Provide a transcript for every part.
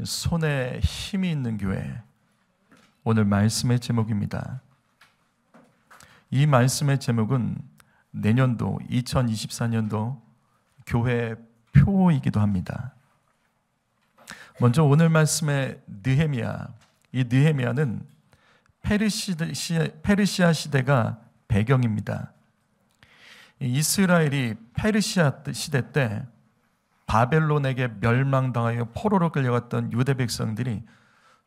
손에 힘이 있는 교회, 오늘 말씀의 제목입니다. 이 말씀의 제목은 내년도 2024년도 교회 표이기도 합니다. 먼저 오늘 말씀의 느헤미야, 이 느헤미야는 페르시아 시대가 배경입니다. 이스라엘이 페르시아 시대 때 바벨론에게 멸망당하여 포로로 끌려갔던 유대 백성들이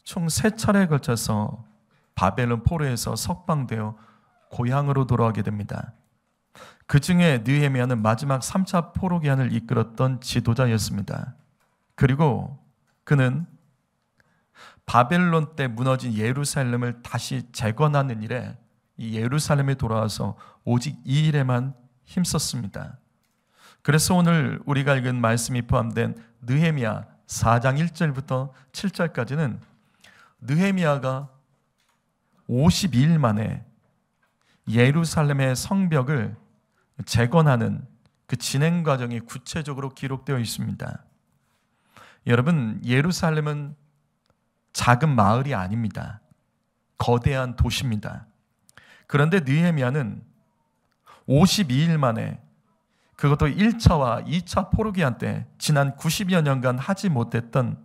총 3차례에 걸쳐서 바벨론 포로에서 석방되어 고향으로 돌아오게 됩니다. 그 중에 느헤미야는 마지막 3차 포로 기한을 이끌었던 지도자였습니다. 그리고 그는 바벨론 때 무너진 예루살렘을 다시 재건하는 일에 이 예루살렘에 돌아와서 오직 이 일에만 힘썼습니다. 그래서 오늘 우리가 읽은 말씀이 포함된 느헤미야 4장 1절부터 7절까지는 느헤미야가 52일 만에 예루살렘의 성벽을 재건하는 그 진행 과정이 구체적으로 기록되어 있습니다. 여러분, 예루살렘은 작은 마을이 아닙니다. 거대한 도시입니다. 그런데 느헤미야는 52일 만에, 그것도 1차와 2차 포로기한 때 지난 90여 년간 하지 못했던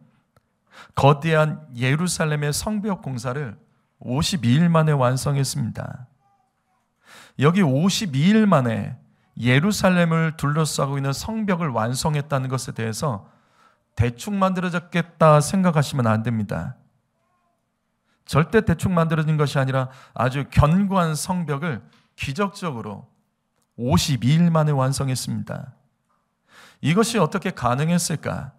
거대한 예루살렘의 성벽 공사를 52일 만에 완성했습니다. 여기 52일 만에 예루살렘을 둘러싸고 있는 성벽을 완성했다는 것에 대해서 대충 만들어졌겠다 생각하시면 안 됩니다. 절대 대충 만들어진 것이 아니라 아주 견고한 성벽을 기적적으로 52일 만에 완성했습니다. 이것이 어떻게 가능했을까?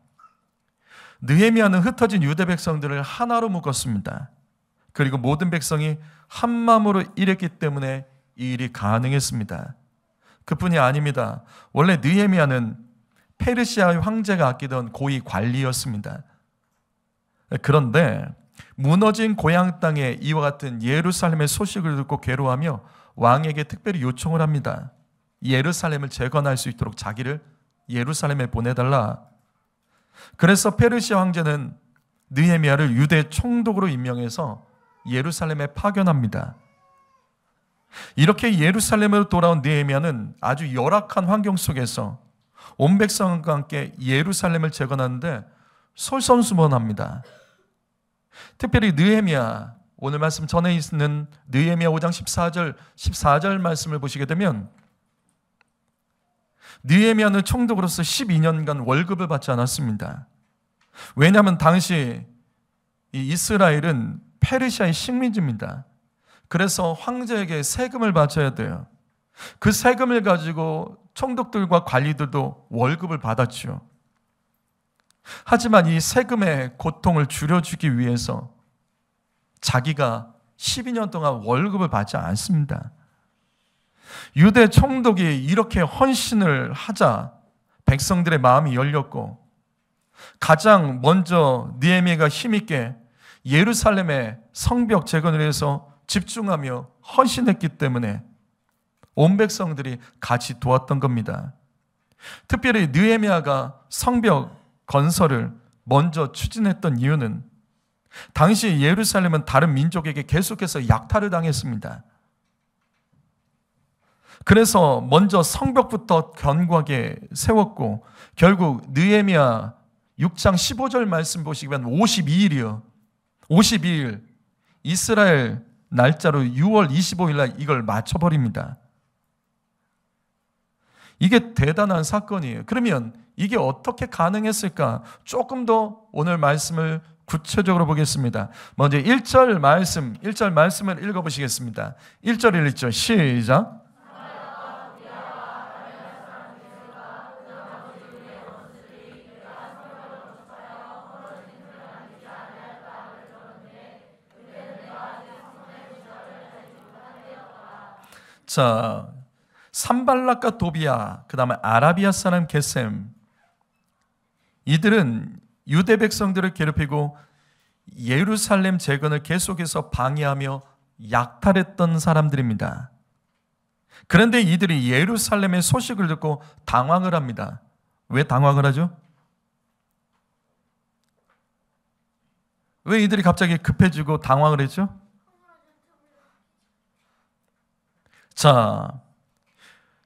느헤미야는 흩어진 유대 백성들을 하나로 묶었습니다. 그리고 모든 백성이 한 마음으로 일했기 때문에 이 일이 가능했습니다. 그뿐이 아닙니다. 원래 느헤미야는 페르시아의 황제가 아끼던 고위 관리였습니다. 그런데 무너진 고향 땅에 이와 같은 예루살렘의 소식을 듣고 괴로워하며 왕에게 특별히 요청을 합니다. 예루살렘을 재건할 수 있도록 자기를 예루살렘에 보내달라. 그래서 페르시아 황제는 느헤미야를 유대 총독으로 임명해서 예루살렘에 파견합니다. 이렇게 예루살렘으로 돌아온 느헤미야는 아주 열악한 환경 속에서 온 백성과 함께 예루살렘을 재건하는데 솔선수범합니다. 특별히 느헤미야, 오늘 말씀 전에 있는 느헤미야 5장 14절 말씀을 보시게 되면 느헤미야는 총독으로서 12년간 월급을 받지 않았습니다. 왜냐하면 당시 이 이스라엘은 페르시아의 식민지입니다. 그래서 황제에게 세금을 바쳐야 돼요. 그 세금을 가지고 총독들과 관리들도 월급을 받았죠. 하지만 이 세금의 고통을 줄여주기 위해서 자기가 12년 동안 월급을 받지 않습니다. 유대 총독이 이렇게 헌신을 하자 백성들의 마음이 열렸고, 가장 먼저 느헤미야가 힘있게 예루살렘의 성벽 재건을 해서 집중하며 헌신했기 때문에 온 백성들이 같이 도왔던 겁니다. 특별히 느헤미야가 성벽 건설을 먼저 추진했던 이유는 당시 예루살렘은 다른 민족에게 계속해서 약탈을 당했습니다. 그래서 먼저 성벽부터 견고하게 세웠고, 결국 느헤미야 6장 15절 말씀 보시면 52일이요. 52일 이스라엘 날짜로 6월 25일 날 이걸 맞춰버립니다. 이게 대단한 사건이에요. 그러면 이게 어떻게 가능했을까? 조금 더 오늘 말씀을 구체적으로 보겠습니다. 먼저 1절 말씀을 읽어보시겠습니다. 1절 1절 시작. 자, 산발락과 도비야, 그 다음에 아라비아 사람 게셈, 이들은 유대 백성들을 괴롭히고 예루살렘 재건을 계속해서 방해하며 약탈했던 사람들입니다. 그런데 이들이 예루살렘의 소식을 듣고 당황을 합니다. 왜 당황을 하죠? 왜 이들이 갑자기 급해지고 당황을 했죠? 자,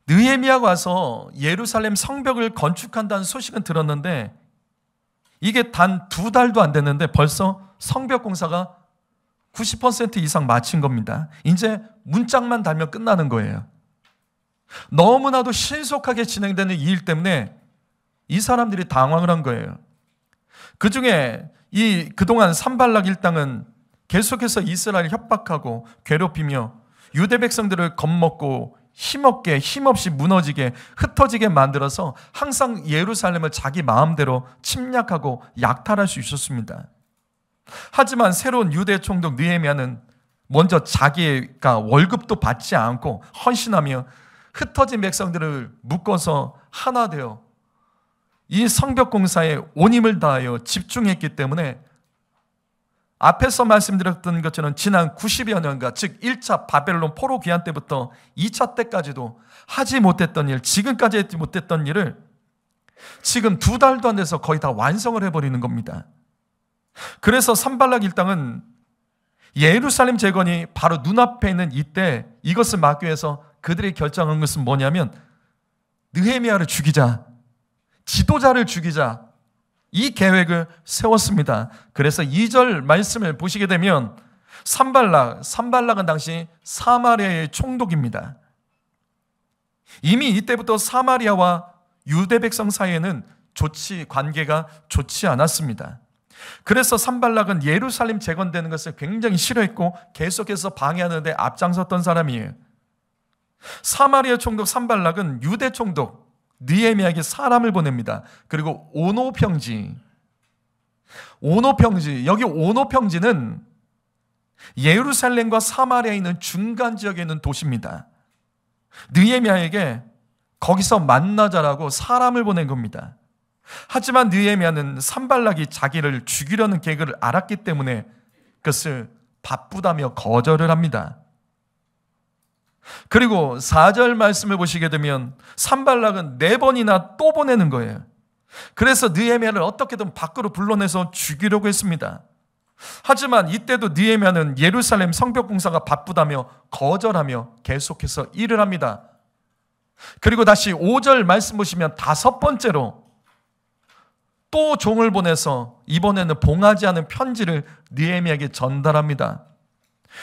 느헤미야가 와서 예루살렘 성벽을 건축한다는 소식은 들었는데 이게 단 2달도 안 됐는데 벌써 성벽 공사가 90% 이상 마친 겁니다. 이제 문짝만 달면 끝나는 거예요. 너무나도 신속하게 진행되는 이 일 때문에 이 사람들이 당황을 한 거예요. 그중에 그동안 산발락 일당은 계속해서 이스라엘을 협박하고 괴롭히며 유대 백성들을 겁먹고 힘없이 무너지게 흩어지게 만들어서 항상 예루살렘을 자기 마음대로 침략하고 약탈할 수 있었습니다. 하지만 새로운 유대 총독 느헤미야는 먼저 자기가 월급도 받지 않고 헌신하며 흩어진 백성들을 묶어서 하나 되어 이 성벽 공사에 온 힘을 다하여 집중했기 때문에 앞에서 말씀드렸던 것처럼 지난 90여 년간, 즉 1차 바벨론 포로 귀환 때부터 2차 때까지도 하지 못했던 일, 지금까지 하지 못했던 일을 지금 2달도 안 돼서 거의 다 완성을 해버리는 겁니다. 그래서 산발락 일당은 예루살렘 재건이 바로 눈앞에 있는 이때 이것을 막기 위해서 그들이 결정한 것은 뭐냐면 느헤미야를 죽이자, 지도자를 죽이자, 이 계획을 세웠습니다. 그래서 2절 말씀을 보시게 되면 산발락은 당시 사마리아의 총독입니다. 이미 이때부터 사마리아와 유대 백성 사이에는 관계가 좋지 않았습니다. 그래서 산발락은 예루살렘 재건되는 것을 굉장히 싫어했고 계속해서 방해하는 데 앞장섰던 사람이에요. 사마리아 총독 산발락은 유대 총독 느헤미야에게 사람을 보냅니다. 그리고 오노평지, 여기 오노평지는 예루살렘과 사마리아에 있는 중간 지역에 있는 도시입니다. 느헤미야에게 거기서 만나자라고 사람을 보낸 겁니다. 하지만 느헤미야는 산발락이 자기를 죽이려는 계획을 알았기 때문에 그것을 바쁘다며 거절을 합니다. 그리고 4절 말씀을 보시게 되면 산발락은 4번이나 또 보내는 거예요. 그래서 느헤미야를 어떻게든 밖으로 불러내서 죽이려고 했습니다. 하지만 이때도 느헤미야는 예루살렘 성벽 공사가 바쁘다며 거절하며 계속해서 일을 합니다. 그리고 다시 5절 말씀 보시면 5번째로 또 종을 보내서 이번에는 봉하지 않은 편지를 느헤미야에게 전달합니다.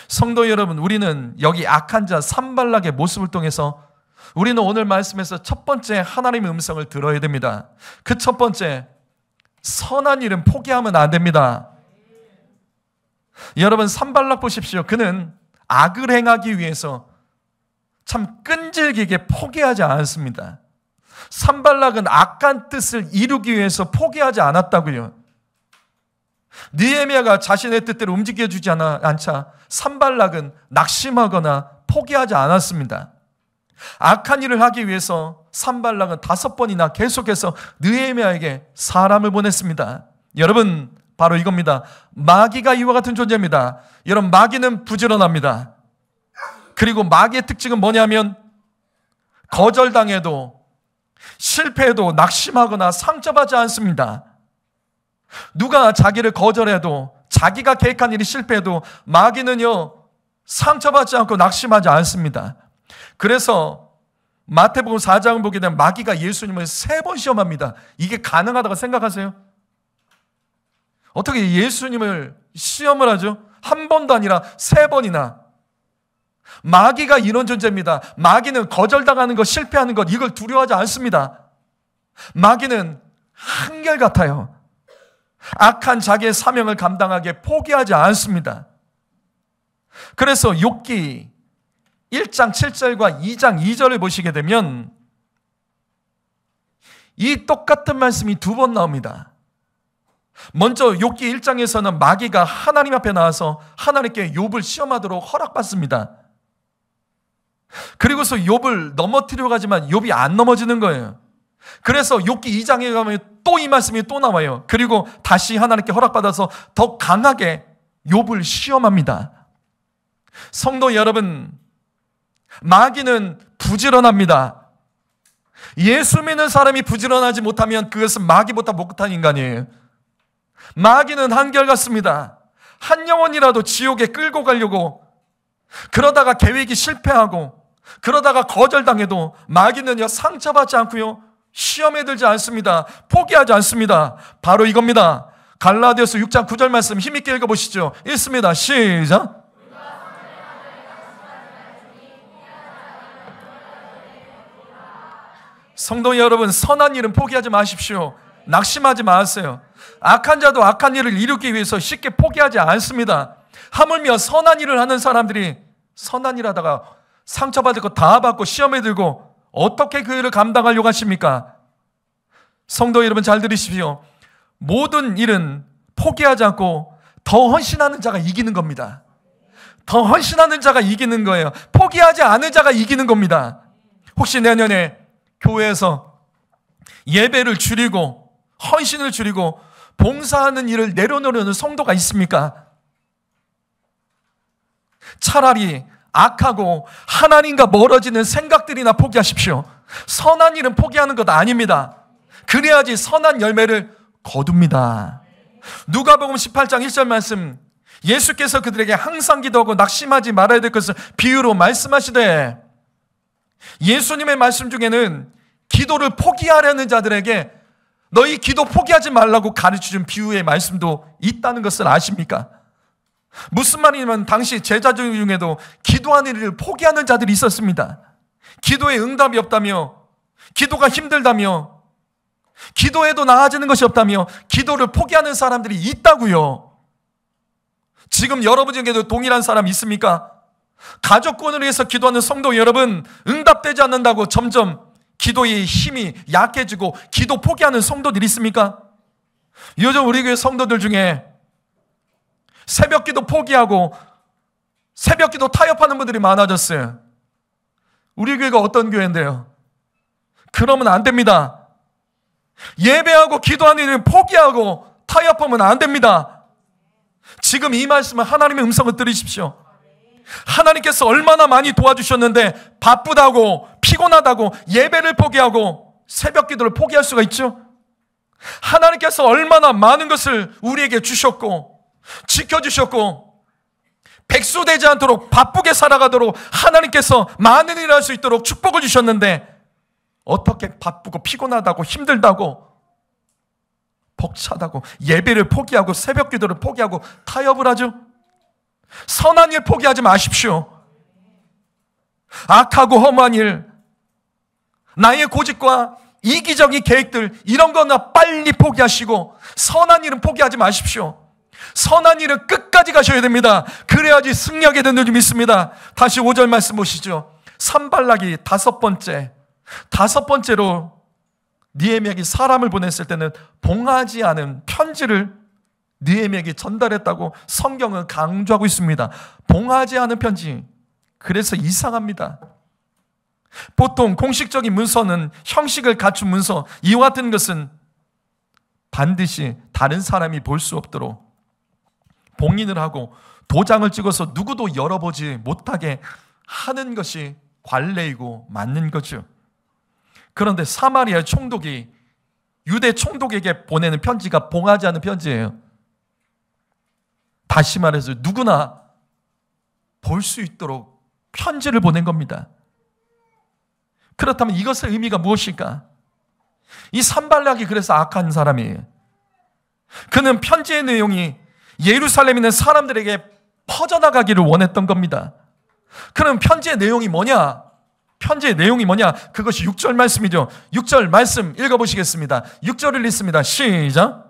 성도 여러분, 우리는 여기 악한 자 산발락의 모습을 통해서 우리는 오늘 말씀에서 첫 번째 하나님의 음성을 들어야 됩니다. 그 첫 번째, 선한 일은 포기하면 안 됩니다. 여러분, 산발락 보십시오. 그는 악을 행하기 위해서 참 끈질기게 포기하지 않았습니다. 산발락은 악한 뜻을 이루기 위해서 포기하지 않았다고요. 느헤미야가 자신의 뜻대로 움직여주지 않자 산발락은 낙심하거나 포기하지 않았습니다. 악한 일을 하기 위해서 산발락은 5번이나 계속해서 느헤미야에게 사람을 보냈습니다. 여러분, 바로 이겁니다. 마귀가 이와 같은 존재입니다. 여러분, 마귀는 부지런합니다. 그리고 마귀의 특징은 뭐냐면 거절당해도 실패해도 낙심하거나 상처받지 않습니다. 누가 자기를 거절해도 자기가 계획한 일이 실패해도 마귀는요 상처받지 않고 낙심하지 않습니다. 그래서 마태복음 4장을 보게 되면 마귀가 예수님을 3번 시험합니다. 이게 가능하다고 생각하세요? 어떻게 예수님을 시험을 하죠? 한 번도 아니라 3번이나. 마귀가 이런 존재입니다. 마귀는 거절당하는 것, 실패하는 것, 이걸 두려워하지 않습니다. 마귀는 한결같아요. 악한 자기의 사명을 감당하기에 포기하지 않습니다. 그래서 욥기 1장 7절과 2장 2절을 보시게 되면 이 똑같은 말씀이 2번 나옵니다. 먼저 욥기 1장에서는 마귀가 하나님 앞에 나와서 하나님께 욥을 시험하도록 허락받습니다. 그리고서 욥을 넘어뜨리려고 하지만 욥이 안 넘어지는 거예요. 그래서 욥기 2장에 가면 또 이 말씀이 또 나와요. 그리고 다시 하나님께 허락받아서 더 강하게 욥을 시험합니다. 성도 여러분, 마귀는 부지런합니다. 예수 믿는 사람이 부지런하지 못하면 그것은 마귀보다 못한 인간이에요. 마귀는 한결같습니다. 한 영혼이라도 지옥에 끌고 가려고, 그러다가 계획이 실패하고, 그러다가 거절당해도 마귀는요, 상처받지 않고요, 시험에 들지 않습니다. 포기하지 않습니다. 바로 이겁니다. 갈라디아서 6장 9절 말씀 힘있게 읽어보시죠. 읽습니다. 시작. 성도 여러분, 선한 일은 포기하지 마십시오. 낙심하지 마세요. 악한 자도 악한 일을 이루기 위해서 쉽게 포기하지 않습니다. 하물며 선한 일을 하는 사람들이 선한 일 하다가 상처받을 거 다 받고 시험에 들고 어떻게 그 일을 감당하려고 하십니까? 성도 여러분, 잘 들으십시오. 모든 일은 포기하지 않고 더 헌신하는 자가 이기는 겁니다. 더 헌신하는 자가 이기는 거예요. 포기하지 않은 자가 이기는 겁니다. 혹시 내년에 교회에서 예배를 줄이고 헌신을 줄이고 봉사하는 일을 내려놓으려는 성도가 있습니까? 차라리 악하고 하나님과 멀어지는 생각들이나 포기하십시오. 선한 일은 포기하는 것 아닙니다. 그래야지 선한 열매를 거둡니다. 누가복음 18장 1절 말씀, 예수께서 그들에게 항상 기도하고 낙심하지 말아야 될 것을 비유로 말씀하시되, 예수님의 말씀 중에는 기도를 포기하려는 자들에게 너희 기도 포기하지 말라고 가르쳐준 비유의 말씀도 있다는 것을 아십니까? 무슨 말이냐면 당시 제자 중에도 기도하는 일을 포기하는 자들이 있었습니다. 기도에 응답이 없다며, 기도가 힘들다며, 기도해도 나아지는 것이 없다며 기도를 포기하는 사람들이 있다고요. 지금 여러분 중에도 동일한 사람 있습니까? 가족권을 위해서 기도하는 성도 여러분, 응답되지 않는다고 점점 기도의 힘이 약해지고 기도 포기하는 성도들이 있습니까? 요즘 우리 교회 성도들 중에 새벽기도 포기하고 새벽기도 타협하는 분들이 많아졌어요. 우리 교회가 어떤 교회인데요? 그러면 안 됩니다. 예배하고 기도하는 일을 포기하고 타협하면 안 됩니다. 지금 이 말씀은 하나님의 음성을 들으십시오. 하나님께서 얼마나 많이 도와주셨는데 바쁘다고 피곤하다고 예배를 포기하고 새벽 기도를 포기할 수가 있죠? 하나님께서 얼마나 많은 것을 우리에게 주셨고 지켜주셨고 백수되지 않도록 바쁘게 살아가도록 하나님께서 많은 일을 할 수 있도록 축복을 주셨는데 어떻게 바쁘고 피곤하다고 힘들다고 벅차다고 예배를 포기하고 새벽 기도를 포기하고 타협을 하죠? 선한 일 포기하지 마십시오. 악하고 험한 일, 나의 고집과 이기적인 계획들, 이런 거나 빨리 포기하시고 선한 일은 포기하지 마십시오. 선한 일은 끝까지 가셔야 됩니다. 그래야지 승리하게 되는 줄 믿습니다. 다시 5절 말씀 보시죠. 산발락이 다섯 번째로 느헤미야에게 사람을 보냈을 때는 봉하지 않은 편지를 느헤미야에게 전달했다고 성경은 강조하고 있습니다. 봉하지 않은 편지. 그래서 이상합니다. 보통 공식적인 문서는 형식을 갖춘 문서, 이와 같은 것은 반드시 다른 사람이 볼 수 없도록 봉인을 하고 도장을 찍어서 누구도 열어보지 못하게 하는 것이 관례이고 맞는 거죠. 그런데 사마리아 총독이 유대 총독에게 보내는 편지가 봉하지 않은 편지예요. 다시 말해서 누구나 볼 수 있도록 편지를 보낸 겁니다. 그렇다면 이것의 의미가 무엇일까? 이 산발락이 그래서 악한 사람이에요. 그는 편지의 내용이 예루살렘에 있는 사람들에게 퍼져나가기를 원했던 겁니다. 그럼 편지의 내용이 뭐냐? 편지의 내용이 뭐냐? 그것이 6절 말씀이죠. 6절 말씀 읽어보시겠습니다. 6절을 읽습니다. 시작.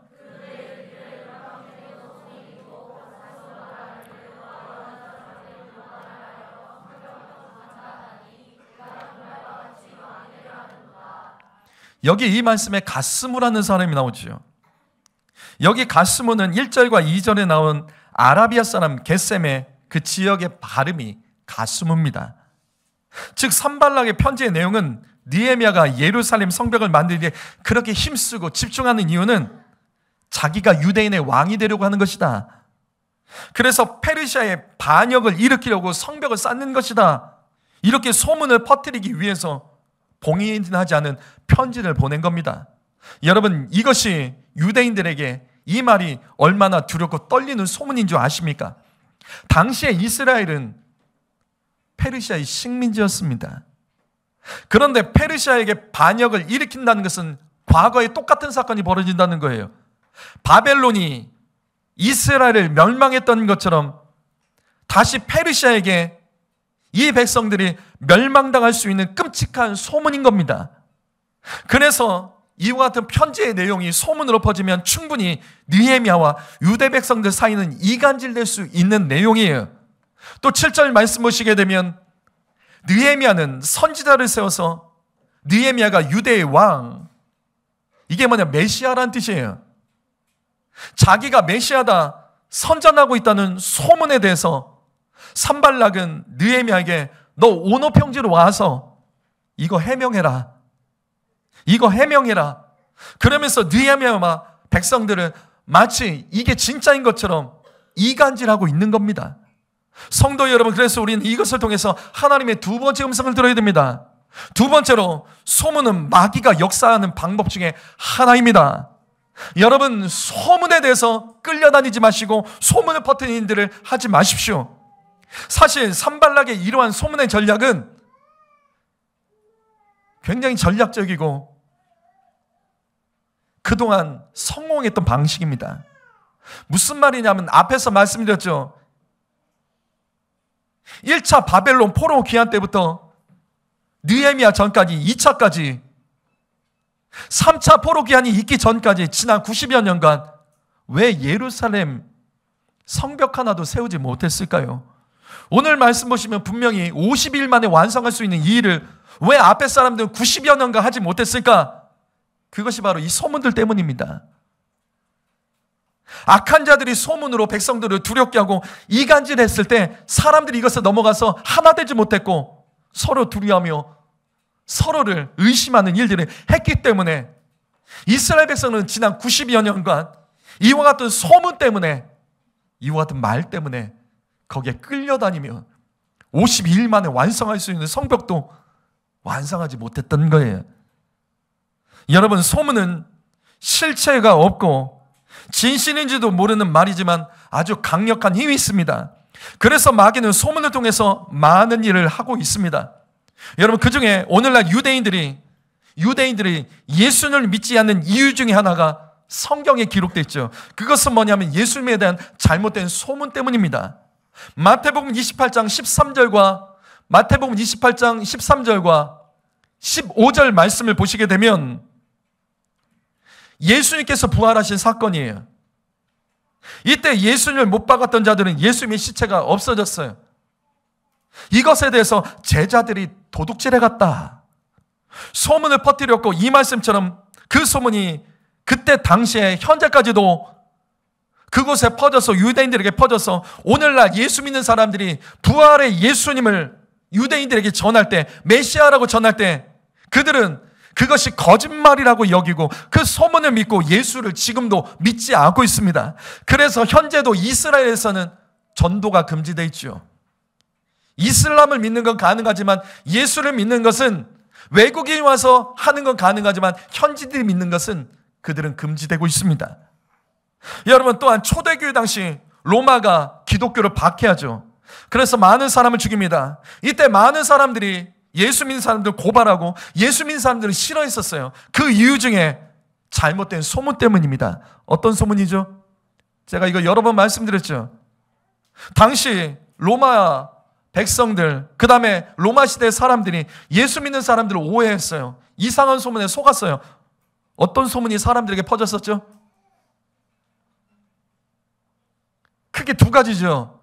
여기 이 말씀에 가스무라는 사람이 나오죠. 여기 가스무는 1절과 2절에 나온 아라비아 사람 겟셈의 그 지역의 발음이 가스무입니다. 즉 산발락의 편지의 내용은 느헤미야가 예루살렘 성벽을 만들기에 그렇게 힘쓰고 집중하는 이유는 자기가 유대인의 왕이 되려고 하는 것이다. 그래서 페르시아의 반역을 일으키려고 성벽을 쌓는 것이다. 이렇게 소문을 퍼뜨리기 위해서 봉인하지 않은 편지를 보낸 겁니다. 여러분, 이것이 유대인들에게 이 말이 얼마나 두렵고 떨리는 소문인 줄 아십니까? 당시에 이스라엘은 페르시아의 식민지였습니다. 그런데 페르시아에게 반역을 일으킨다는 것은 과거에 똑같은 사건이 벌어진다는 거예요. 바벨론이 이스라엘을 멸망했던 것처럼 다시 페르시아에게 이 백성들이 멸망당할 수 있는 끔찍한 소문인 겁니다. 그래서 이와 같은 편지의 내용이 소문으로 퍼지면 충분히 느헤미야와 유대 백성들 사이는 이간질될 수 있는 내용이에요. 또 7절 말씀 보시게 되면 느헤미야는 선지자를 세워서 느헤미야가 유대의 왕, 이게 뭐냐, 메시아라는 뜻이에요. 자기가 메시아다 선전하고 있다는 소문에 대해서 산발락은 느헤미야에게 너 오노 평지로 와서 이거 해명해라. 이거 해명해라. 그러면서 느헤미야와 백성들은 마치 이게 진짜인 것처럼 이간질하고 있는 겁니다. 성도 여러분, 그래서 우리는 이것을 통해서 하나님의 두 번째 음성을 들어야 됩니다. 두 번째로, 소문은 마귀가 역사하는 방법 중에 하나입니다. 여러분, 소문에 대해서 끌려다니지 마시고 소문을 퍼뜨리는 일들을 하지 마십시오. 사실 산발락의 이러한 소문의 전략은 굉장히 전략적이고 그동안 성공했던 방식입니다. 무슨 말이냐면 앞에서 말씀드렸죠. 1차 바벨론 포로 귀환 때부터 느헤미야 전까지 2차까지 3차 포로 귀환이 있기 전까지 지난 90여 년간 왜 예루살렘 성벽 하나도 세우지 못했을까요? 오늘 말씀 보시면 분명히 50일 만에 완성할 수 있는 이 일을 왜 앞에 사람들은 90여 년간 하지 못했을까? 그것이 바로 이 소문들 때문입니다. 악한 자들이 소문으로 백성들을 두렵게 하고 이간질했을 때 사람들이 이것을 넘어가서 하나 되지 못했고 서로 두려워하며 서로를 의심하는 일들을 했기 때문에 이스라엘 백성은 지난 90여 년간 이와 같은 소문 때문에, 이와 같은 말 때문에 거기에 끌려다니며 52일 만에 완성할 수 있는 성벽도 완성하지 못했던 거예요. 여러분, 소문은 실체가 없고 진실인지도 모르는 말이지만 아주 강력한 힘이 있습니다. 그래서 마귀는 소문을 통해서 많은 일을 하고 있습니다. 여러분, 그 중에 오늘날 유대인들이 예수님을 믿지 않는 이유 중에 하나가 성경에 기록되어 있죠. 그것은 뭐냐면 예수님에 대한 잘못된 소문 때문입니다. 마태복음 28장 13절과 마태복음 28장 13절과 15절 말씀을 보시게 되면 예수님께서 부활하신 사건이에요. 이때 예수님을 못 박았던 자들은 예수님의 시체가 없어졌어요. 이것에 대해서 제자들이 도둑질해 갔다, 소문을 퍼뜨렸고, 이 말씀처럼 그 소문이 그때 당시에 현재까지도 그곳에 퍼져서 유대인들에게 퍼져서 오늘날 예수 믿는 사람들이 부활의 예수님을 유대인들에게 전할 때, 메시아라고 전할 때 그들은 그것이 거짓말이라고 여기고 그 소문을 믿고 예수를 지금도 믿지 않고 있습니다. 그래서 현재도 이스라엘에서는 전도가 금지되어 있죠. 이슬람을 믿는 건 가능하지만 예수를 믿는 것은, 외국인이 와서 하는 건 가능하지만 현지인들이 믿는 것은 그들은 금지되고 있습니다. 여러분, 또한 초대교회 당시 로마가 기독교를 박해하죠. 그래서 많은 사람을 죽입니다. 이때 많은 사람들이 예수 믿는 사람들 고발하고 예수 믿는 사람들을 싫어했었어요. 그 이유 중에 잘못된 소문 때문입니다. 어떤 소문이죠? 제가 이거 여러 번 말씀드렸죠. 당시 로마 백성들, 그 다음에 로마 시대 사람들이 예수 믿는 사람들을 오해했어요. 이상한 소문에 속았어요. 어떤 소문이 사람들에게 퍼졌었죠? 크게 두 가지죠.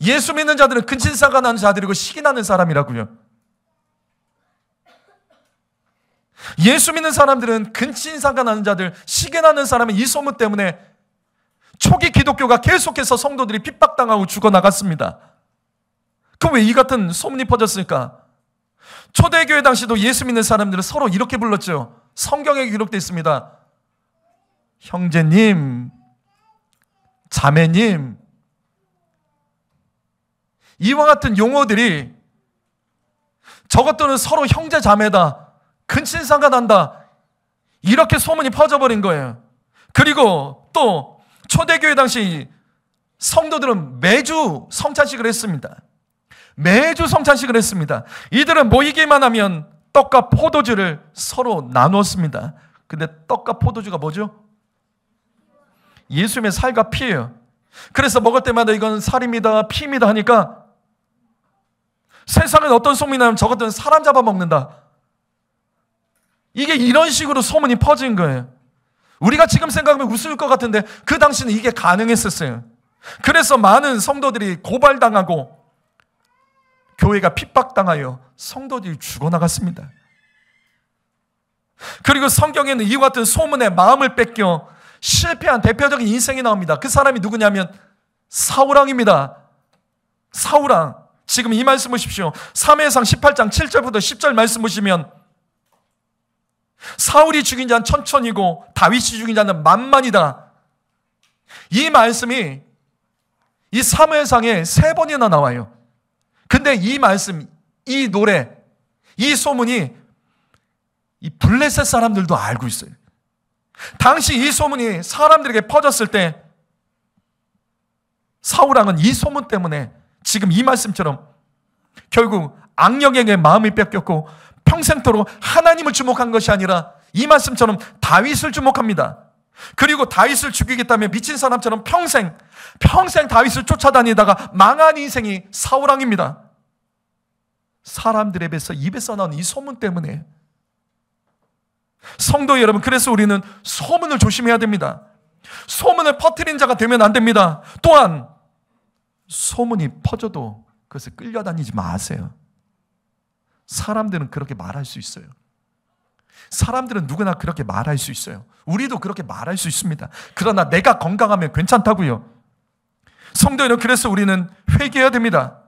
예수 믿는 자들은 근친사가 나는 자들이고 식이 나는 사람이라고요. 예수 믿는 사람들은 근친사가 나는 자들, 식이 나는 사람은 이 소문 때문에 초기 기독교가 계속해서 성도들이 핍박당하고 죽어나갔습니다. 그럼 왜 이 같은 소문이 퍼졌을까? 초대교회 당시도 예수 믿는 사람들은 서로 이렇게 불렀죠. 성경에 기록되어 있습니다. 형제님, 자매님, 이와 같은 용어들이, 저것들은 서로 형제 자매다, 근친사가 난다, 이렇게 소문이 퍼져버린 거예요. 그리고 또 초대교회 당시 성도들은 매주 성찬식을 했습니다. 매주 성찬식을 했습니다. 이들은 모이기만 하면 떡과 포도주를 서로 나누었습니다. 근데 떡과 포도주가 뭐죠? 예수님의 살과 피예요. 그래서 먹을 때마다 이건 살입니다, 피입니다 하니까 세상은 어떤 소문이 나면 저것들은 사람 잡아먹는다. 이게 이런 식으로 소문이 퍼진 거예요. 우리가 지금 생각하면 웃을 것 같은데 그 당시는 이게 가능했었어요. 그래서 많은 성도들이 고발당하고 교회가 핍박당하여 성도들이 죽어나갔습니다. 그리고 성경에는 이와 같은 소문에 마음을 뺏겨 실패한 대표적인 인생이 나옵니다. 그 사람이 누구냐면 사울왕입니다. 사울왕. 지금 이 말씀 보십시오. 사무엘상 18장 7절부터 10절 말씀 보시면 사울이 죽인 자는 천천이고 다윗이 죽인 자는 만만이다. 이 말씀이 이 사무엘상에 3번이나 나와요. 근데 이 말씀, 이 노래, 이 소문이 이 블레셋 사람들도 알고 있어요. 당시 이 소문이 사람들에게 퍼졌을 때 사울왕은 이 소문 때문에 지금 이 말씀처럼 결국 악령에게 마음을 뺏겼고 평생토록 하나님을 주목한 것이 아니라 이 말씀처럼 다윗을 주목합니다. 그리고 다윗을 죽이겠다며 미친 사람처럼 평생 다윗을 쫓아다니다가 망한 인생이 사울왕입니다. 사람들의 입에서 나온 이 소문 때문에. 성도 여러분, 그래서 우리는 소문을 조심해야 됩니다. 소문을 퍼뜨린 자가 되면 안 됩니다. 또한 소문이 퍼져도 그것을 끌려다니지 마세요. 사람들은 그렇게 말할 수 있어요. 사람들은 누구나 그렇게 말할 수 있어요. 우리도 그렇게 말할 수 있습니다. 그러나 내가 건강하면 괜찮다고요. 성도 여러분, 그래서 우리는 회개해야 됩니다.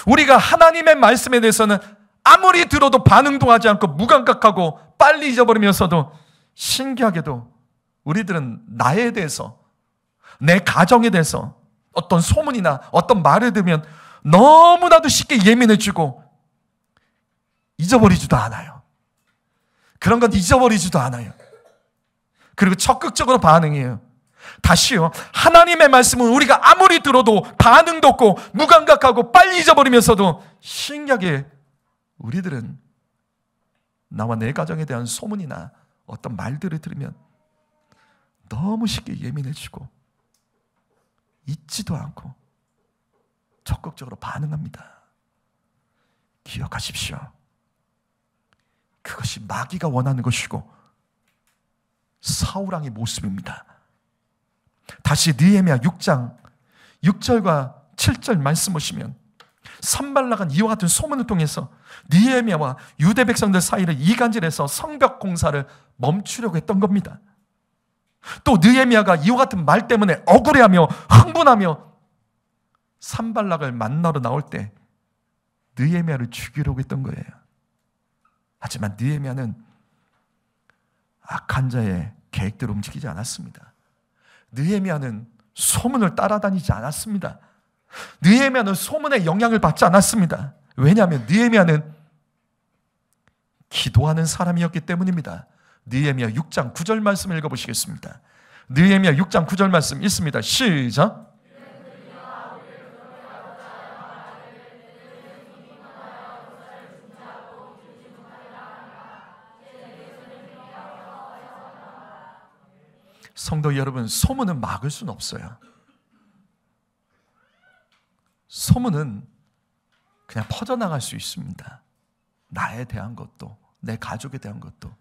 우리가 하나님의 말씀에 대해서는 아무리 들어도 반응도 하지 않고 무감각하고 빨리 잊어버리면서도 신기하게도 우리들은 나에 대해서, 내 가정에 대해서 어떤 소문이나 어떤 말을 들으면 너무나도 쉽게 예민해지고 잊어버리지도 않아요. 그런 건 잊어버리지도 않아요. 그리고 적극적으로 반응해요. 다시요. 하나님의 말씀은 우리가 아무리 들어도 반응도 없고 무감각하고 빨리 잊어버리면서도 신기하게 우리들은 나와 내 가정에 대한 소문이나 어떤 말들을 들으면 너무 쉽게 예민해지고 잊지도 않고 적극적으로 반응합니다. 기억하십시오. 그것이 마귀가 원하는 것이고 사울왕의 모습입니다. 다시 느헤미야 6장 6절과 7절 말씀 보시면 산발락은 이와 같은 소문을 통해서 느헤미야와 유대 백성들 사이를 이간질해서 성벽 공사를 멈추려고 했던 겁니다. 또 느헤미야가 이와 같은 말 때문에 억울해하며 흥분하며 산발락을 만나러 나올 때 느헤미야를 죽이려고 했던 거예요. 하지만 느헤미야는 악한 자의 계획대로 움직이지 않았습니다. 느헤미야는 소문을 따라다니지 않았습니다. 느헤미야는 소문의 영향을 받지 않았습니다. 왜냐하면 느헤미야는 기도하는 사람이었기 때문입니다. 느헤미야 6장 9절 말씀 읽어보시겠습니다. 느헤미야 6장 9절 말씀 읽습니다. 시작. 성도 여러분, 소문은 막을 수는 없어요. 소문은 그냥 퍼져나갈 수 있습니다. 나에 대한 것도, 내 가족에 대한 것도.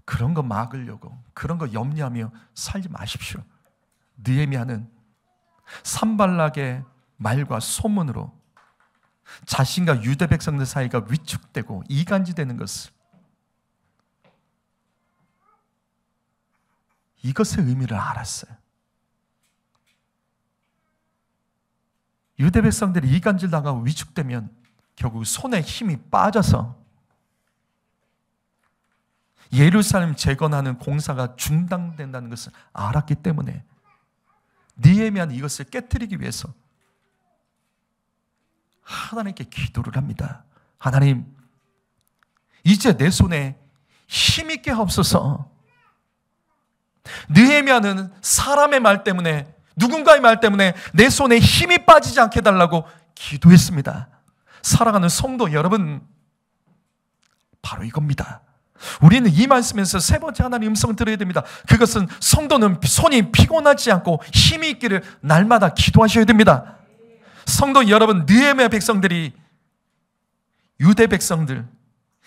그런 거 막으려고, 그런 거 염려하며 살지 마십시오. 느헤미야는 산발락의 말과 소문으로 자신과 유대 백성들 사이가 위축되고 이간질되는 것을, 이것의 의미를 알았어요. 유대 백성들이 이간질 당하고 위축되면 결국 손에 힘이 빠져서 예루살렘 재건하는 공사가 중단된다는 것을 알았기 때문에 느헤미야는 이것을 깨트리기 위해서 하나님께 기도를 합니다. 하나님, 이제 내 손에 힘 있게 하옵소서. 느헤미야는 사람의 말 때문에, 누군가의 말 때문에 내 손에 힘이 빠지지 않게 해달라고 기도했습니다. 사랑하는 성도 여러분, 바로 이겁니다. 우리는 이 말씀에서 세 번째 하나님의 음성을 들어야 됩니다. 그것은 성도는 손이 피곤하지 않고 힘이 있기를 날마다 기도하셔야 됩니다. 성도 여러분, 느헤미야 백성들이, 유대 백성들,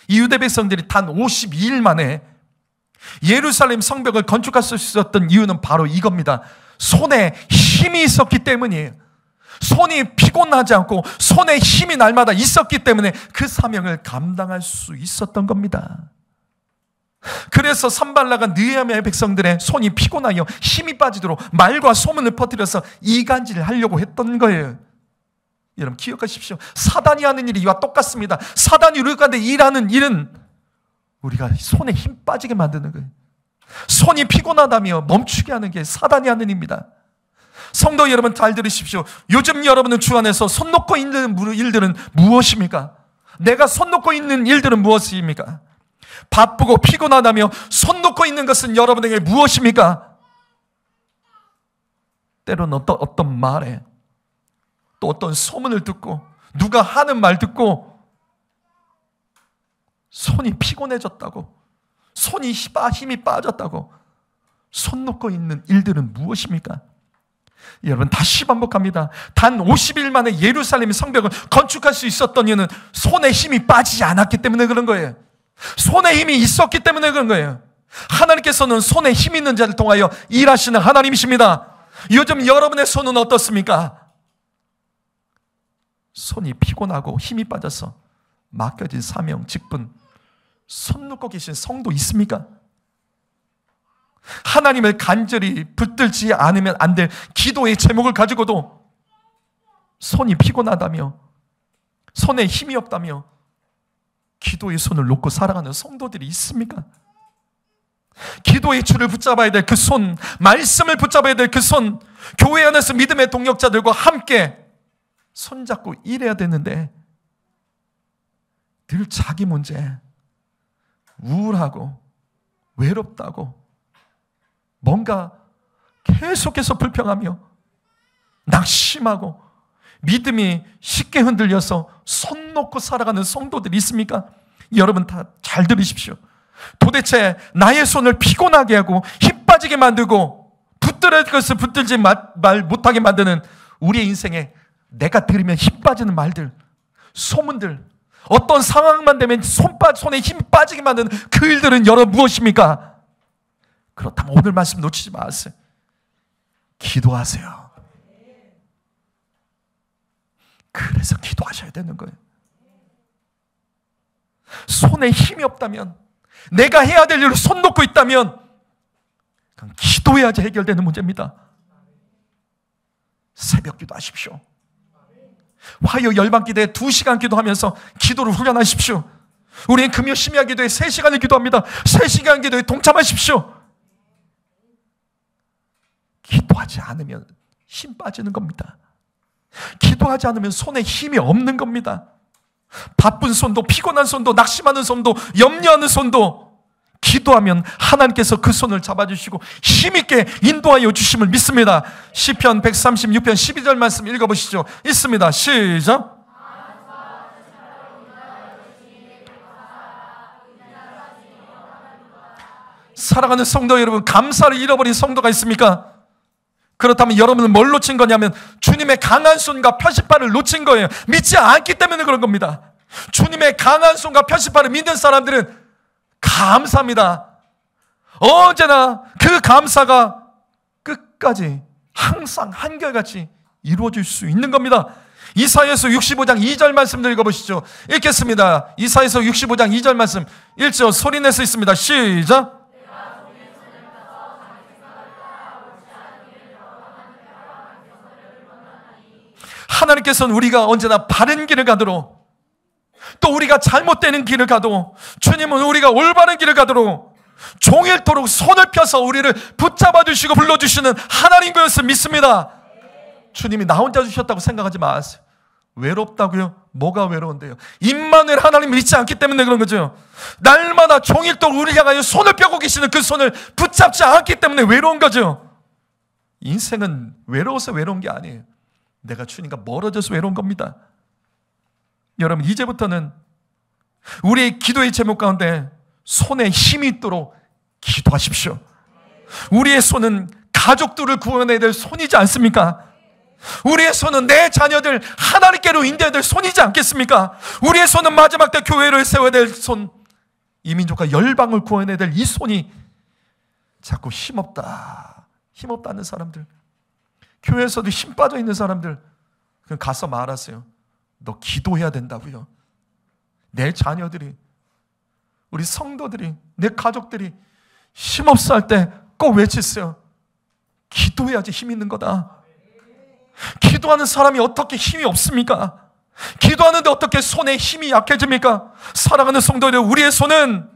이 유대 백성들이 단 52일 만에 예루살렘 성벽을 건축할 수 있었던 이유는 바로 이겁니다. 손에 힘이 있었기 때문이에요. 손이 피곤하지 않고 손에 힘이 날마다 있었기 때문에 그 사명을 감당할 수 있었던 겁니다. 그래서 산발라가 느헤미야의 백성들의 손이 피곤하여 힘이 빠지도록 말과 소문을 퍼뜨려서 이간질을 하려고 했던 거예요. 여러분 기억하십시오. 사단이 하는 일이 이와 똑같습니다. 사단이 우리 가운데 일하는 일은 우리가 손에 힘 빠지게 만드는 거예요. 손이 피곤하다며 멈추게 하는 게 사단이 하는 일입니다. 성도 여러분 잘 들으십시오. 요즘 여러분은 주 안에서 손 놓고 있는 일들은 무엇입니까? 내가 손 놓고 있는 일들은 무엇입니까? 바쁘고 피곤하다며 손 놓고 있는 것은 여러분에게 무엇입니까? 때로는 어떤 말에, 또 어떤 소문을 듣고, 누가 하는 말 듣고 손이 피곤해졌다고, 손이 힘이 빠졌다고 손 놓고 있는 일들은 무엇입니까? 여러분 다시 반복합니다. 단 50일 만에 예루살렘 성벽을 건축할 수 있었던 이유는 손에 힘이 빠지지 않았기 때문에 그런 거예요. 손에 힘이 있었기 때문에 그런 거예요. 하나님께서는 손에 힘 있는 자를 통하여 일하시는 하나님이십니다. 요즘 여러분의 손은 어떻습니까? 손이 피곤하고 힘이 빠져서 맡겨진 사명, 직분, 손 놓고 계신 성도 있습니까? 하나님을 간절히 붙들지 않으면 안 될 기도의 제목을 가지고도 손이 피곤하다며, 손에 힘이 없다며 기도의 손을 놓고 살아가는 성도들이 있습니까? 기도의 줄을 붙잡아야 될 그 손, 말씀을 붙잡아야 될 그 손, 교회 안에서 믿음의 동역자들과 함께 손잡고 일해야 되는데 늘 자기 문제, 우울하고 외롭다고 뭔가 계속해서 불평하며 낙심하고 믿음이 쉽게 흔들려서 손 놓고 살아가는 성도들이 있습니까? 여러분 다 잘 들으십시오. 도대체 나의 손을 피곤하게 하고 힘 빠지게 만들고 붙들어야 할 것을 붙들지 말 못하게 만드는 우리의 인생에 내가 들으면 힘 빠지는 말들, 소문들, 어떤 상황만 되면 손에 힘이 빠지게 만드는 그 일들은 여러분 무엇입니까? 그렇다면 오늘 말씀 놓치지 마세요. 기도하세요. 그래서 기도하셔야 되는 거예요. 손에 힘이 없다면, 내가 해야 될 일을 손 놓고 있다면 그냥 기도해야지 해결되는 문제입니다. 새벽 기도하십시오. 화요 열방기도에 2시간 기도하면서 기도를 훈련하십시오. 우리는 금요 심야 기도에 3시간을 기도합니다. 3시간 기도에 동참하십시오. 기도하지 않으면 힘 빠지는 겁니다. 기도하지 않으면 손에 힘이 없는 겁니다. 바쁜 손도, 피곤한 손도, 낙심하는 손도, 염려하는 손도 기도하면 하나님께서 그 손을 잡아주시고 힘있게 인도하여 주심을 믿습니다. 시편 136편 12절 말씀 읽어보시죠. 있습니다. 시작. 사랑하는 성도 여러분, 감사를 잃어버린 성도가 있습니까? 그렇다면 여러분은 뭘 놓친 거냐면 주님의 강한 손과 표시판을 놓친 거예요. 믿지 않기 때문에 그런 겁니다. 주님의 강한 손과 표시판을 믿는 사람들은 감사합니다. 언제나 그 감사가 끝까지 항상 한결같이 이루어질 수 있는 겁니다. 이사야서 65장 2절 말씀을 읽어보시죠. 읽겠습니다. 이사야서 65장 2절 말씀 1절 소리내서 있습니다. 시작. 하나님께서는 우리가 언제나 바른 길을 가도록, 또 우리가 잘못되는 길을 가도 주님은 우리가 올바른 길을 가도록 종일토록 손을 펴서 우리를 붙잡아 주시고 불러주시는 하나님 것을 믿습니다. 주님이 나 혼자 주셨다고 생각하지 마세요. 외롭다고요? 뭐가 외로운데요? 임마누엘 하나님을 믿지 않기 때문에 그런 거죠. 날마다 종일토록 우리 향하여 손을 펴고 계시는 그 손을 붙잡지 않기 때문에 외로운 거죠. 인생은 외로워서 외로운 게 아니에요. 내가 주님과 멀어져서 외로운 겁니다. 여러분, 이제부터는 우리의 기도의 제목 가운데 손에 힘이 있도록 기도하십시오. 우리의 손은 가족들을 구원해야 될 손이지 않습니까? 우리의 손은 내 자녀들 하나님께로 인도해야 될 손이지 않겠습니까? 우리의 손은 마지막 때 교회를 세워야 될 손, 이 민족과 열방을 구원해야 될 이 손이 자꾸 힘없다는 사람들, 교회에서도 힘 빠져 있는 사람들, 그냥 가서 말하세요. 너 기도해야 된다고요. 내 자녀들이, 우리 성도들이, 내 가족들이 힘없어 할 때 꼭 외치세요. 기도해야지 힘 있는 거다. 기도하는 사람이 어떻게 힘이 없습니까? 기도하는데 어떻게 손에 힘이 약해집니까? 사랑하는 성도들, 우리의 손은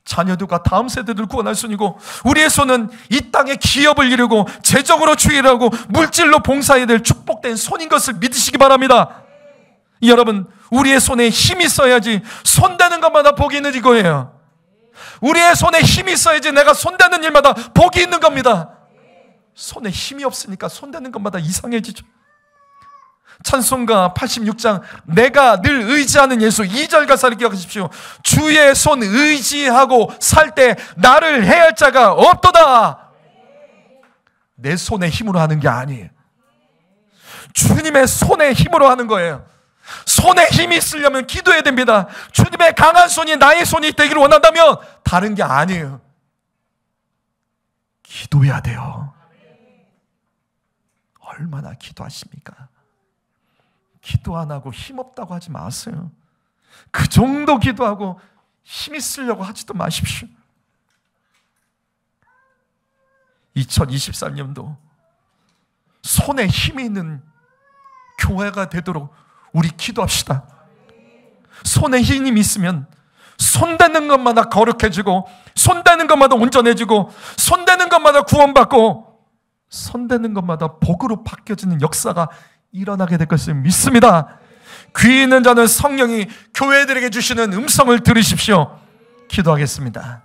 자녀들과 다음 세대들을 구원할 손이고, 우리의 손은 이 땅의 기업을 이루고 재정으로 주의하고 물질로 봉사해야 될 축복된 손인 것을 믿으시기 바랍니다. 여러분, 우리의 손에 힘이 있어야지 손대는 것마다 복이 있는 이거예요. 우리의 손에 힘이 있어야지 내가 손대는 일마다 복이 있는 겁니다. 손에 힘이 없으니까 손대는 것마다 이상해지죠. 찬송가 86장 내가 늘 의지하는 예수 2절 가사를 기억하십시오. 주의 손 의지하고 살 때 나를 해할 자가 없도다. 내 손의 힘으로 하는 게 아니에요. 주님의 손의 힘으로 하는 거예요. 손에 힘이 있으려면 기도해야 됩니다. 주님의 강한 손이 나의 손이 되기를 원한다면 다른 게 아니에요. 기도해야 돼요. 얼마나 기도하십니까? 기도 안 하고 힘없다고 하지 마세요. 그 정도 기도하고 힘 있으려고 하지도 마십시오. 2023년도 손에 힘이 있는 교회가 되도록 우리 기도합시다. 손에 힘이 있으면 손대는 것마다 거룩해지고, 손대는 것마다 온전해지고, 손대는 것마다 구원받고, 손대는 것마다 복으로 바뀌어지는 역사가 일어나게 될 것을 믿습니다. 귀 있는 자는 성령이 교회들에게 주시는 음성을 들으십시오. 기도하겠습니다.